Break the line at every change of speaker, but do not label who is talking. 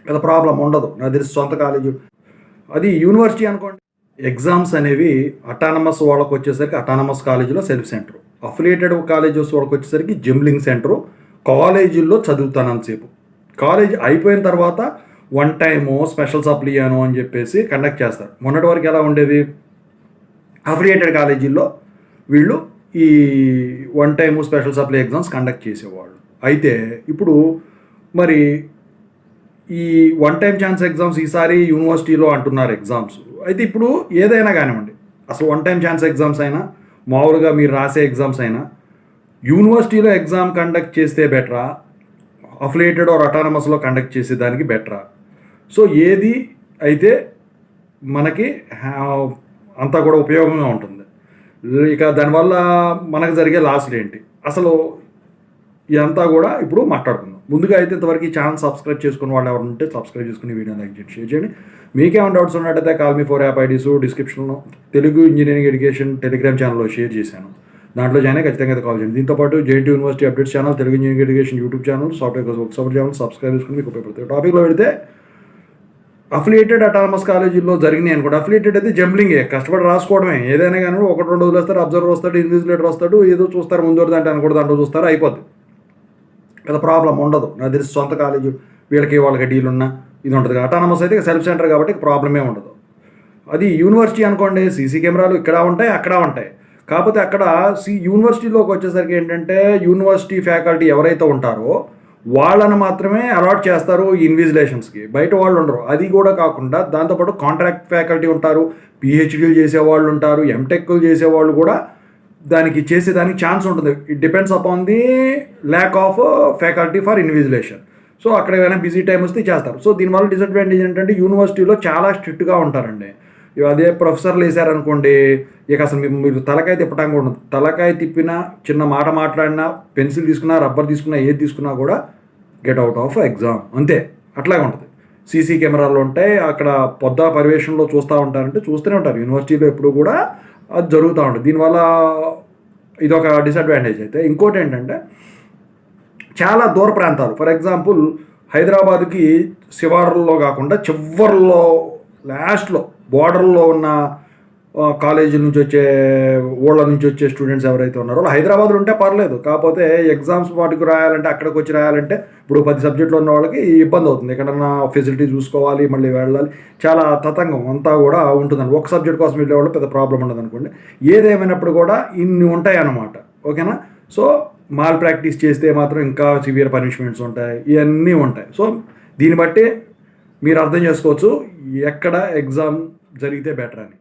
పెద్ద ప్రాబ్లం ఉండదు. నాకు తెలిసి సొంత కాలేజీ అది యూనివర్సిటీ అనుకోండి. ఎగ్జామ్స్ అనేవి అటానమస్ వాళ్ళకి వచ్చేసరికి అటానమస్ కాలేజీలో సెల్ఫ్ సెంటర్, అఫిలియేటెడ్ కాలేజెస్ వాళ్ళకి వచ్చేసరికి జంబ్లింగ్ సెంటరు. కాలేజీల్లో చదువుతానంతసేపు, కాలేజ్ అయిపోయిన తర్వాత వన్ టైము స్పెషల్ సప్లీ అని చెప్పేసి కండక్ట్ చేస్తారు. మొన్నటి వరకు ఎలా ఉండేది, అఫిలియేటెడ్ కాలేజీల్లో వీళ్ళు ఈ one time special supply exams conduct చేసేవాళ్ళు. అయితే ఇప్పుడు మరి ఈ వన్ టైం ఛాన్స్ ఎగ్జామ్స్ ఈసారి యూనివర్సిటీలో అంటున్నారు ఎగ్జామ్స్. అయితే ఇప్పుడు ఏదైనా కానివ్వండి, అసలు వన్ టైం ఛాన్స్ ఎగ్జామ్స్ అయినా మామూలుగా మీరు రాసే ఎగ్జామ్స్ అయినా యూనివర్సిటీలో ఎగ్జామ్ కండక్ట్ చేస్తే బెటరా, అఫిలియేటెడ్ ఆర్ అటానమస్లో కండక్ట్ చేసేదానికి బెటరా? సో ఏది అయితే మనకి అంతా కూడా ఉపయోగంగా ఉంటుంది. ఇక దానివల్ల మనకు జరిగే లాస్లు ఏంటి, అసలు ఇదంతా కూడా ఇప్పుడు మాట్లాడుకుందాం. ముందుగా అయితే ఇంతవరకు ఈ ఛానల్ సబ్స్క్రైబ్ చేసుకుని వాళ్ళు ఎవరు ఉంటే సబ్స్క్రైబ్ చేసుకుని వీడియో లైక్ చేయండి, షేర్ చేయండి. మీకేమైనా డౌట్స్ ఉన్నట్టయితే కాల్ మీ 4 యాప్ ఐడీస్ డిస్క్రిప్షన్లో తెలుగు ఇంజనీరింగ్ ఎడ్యుకేషన్ టెలిగ్రామ్ ఛానల్లో షేర్ చేశాను. దాంట్లో జాయిన్ ఖచ్చితంగా అయితే కాల్ చేయండి. దీంతోపాటు JNTU university updates channel, Telugu engineering education YouTube channel, software కోసం వర్క్షాప్ ఛానల్ సబ్స్క్రైబ్ చేసుకుని మీకు ఉపయోగపడుతుంది. టాపిక్లో పెడితే అఫిలియేటెడ్ అటానమస్ కాలేజీల్లో జరిగినాయి అనుకోండి. అఫిలియేటెడ్ అయితే జంబ్లింగే, కష్టపడి రాసుకోవడమే. ఏదైనా కానీ 1-2 వదిలేస్తారు, అబ్జర్వర్ వస్తాడు, ఇన్విజిలేటర్ వస్తాడు, ఏదో చూస్తారు, ముందు వరదంటే అని కూడా దాంట్లో చూస్తారు, అయిపోద్ది. పెద్ద ప్రాబ్లం ఉండదు. నాకు తెలిసి సొంత కాలేజీ వీళ్ళకి వాళ్ళకి డీల్ ఉన్న ఇది ఉంటుంది. అటానమస్ అయితే సెల్ఫ్ సెంటర్ కాబట్టి ప్రాబ్లమే ఉండదు. అది యూనివర్సిటీ అనుకోండి, సీసీ కెమెరాలు ఇక్కడ ఉంటాయి, అక్కడ ఉంటాయి. కాకపోతే అక్కడ యూనివర్సిటీలోకి వచ్చేసరికి ఏంటంటే యూనివర్సిటీ ఫ్యాకల్టీ ఎవరైతే ఉంటారో వాళ్ళని మాత్రమే అలాట్ చేస్తారు ఇన్విజిలేషన్స్కి, బయట వాళ్ళు ఉండరు. అది కూడా కాకుండా దాంతోపాటు కాంట్రాక్ట్ ఫ్యాకల్టీ ఉంటారు, పిహెచ్డీలు చేసేవాళ్ళు ఉంటారు, ఎంటెక్లు చేసేవాళ్ళు కూడా చేసేదానికి ఛాన్స్ ఉంటుంది. It depends upon the lack of faculty for invigilation. So అక్కడ ఏమైనా బిజీ టైం వస్తే చేస్తారు. సో దీనివల్ల డిసడ్వాంటేజ్ ఏంటంటే యూనివర్సిటీలో చాలా స్ట్రిక్ట్గా ఉంటారండి. అదే ప్రొఫెసర్లు వేసారనుకోండి, ఇక అసలు మీరు తలకాయ తిప్పడానికి కూడా ఉండదు. తలకాయ తిప్పినా, చిన్న మాట మాట్లాడినా, పెన్సిల్ తీసుకున్నా, రబ్బర్ తీసుకున్నా, ఏది తీసుకున్నా కూడా గెట్ అవుట్ ఆఫ్ ఎగ్జామ్, అంతే. అట్లాగే ఉంటుంది. సీసీ కెమెరాలు ఉంటాయి, అక్కడ పొద్దు పర్యవేక్షణలో చూస్తూ ఉంటారంటే చూస్తూనే ఉంటారు. యూనివర్సిటీలో ఎప్పుడు కూడా అది జరుగుతూ ఉంటుంది. దీనివల్ల ఇదొక డిసడ్వాంటేజ్. అయితే ఇంకోటి ఏంటంటే చాలా దూర ప్రాంతాలు, ఫర్ ఎగ్జాంపుల్ హైదరాబాద్కి శివార్లలో కాకుండా చివర్లో లాస్ట్లో బోర్డర్లో ఉన్న కాలేజీ నుంచి వచ్చే ఊళ్ళ నుంచి వచ్చే స్టూడెంట్స్ ఎవరైతే ఉన్నారో వాళ్ళు హైదరాబాద్లో ఉంటే పర్లేదు. కాకపోతే ఎగ్జామ్స్ వాటికి రాయాలంటే, అక్కడికి వచ్చి రాయాలంటే ఇప్పుడు 10 సబ్జెక్టులు ఉన్న వాళ్ళకి ఇబ్బంది అవుతుంది. ఎక్కడన్నా ఫెసిలిటీ చూసుకోవాలి, మళ్ళీ వెళ్ళాలి, చాలా తతంగం అంతా కూడా ఉంటుందండి. ఒక సబ్జెక్ట్ కోసం వెళ్ళే వాళ్ళు పెద్ద ప్రాబ్లం ఉండదు అనుకోండి. ఏదేమైనప్పుడు కూడా ఇన్ని ఉంటాయి అన్నమాట, ఓకేనా. సో మాల్ ప్రాక్టీస్ చేస్తే మాత్రం ఇంకా సివియర్ పనిష్మెంట్స్ ఉంటాయి, ఇవన్నీ ఉంటాయి. సో దీన్ని బట్టి మీరు అర్థం చేసుకోవచ్చు ఎక్కడ ఎగ్జామ్ జరిగితే బెటర్ అని.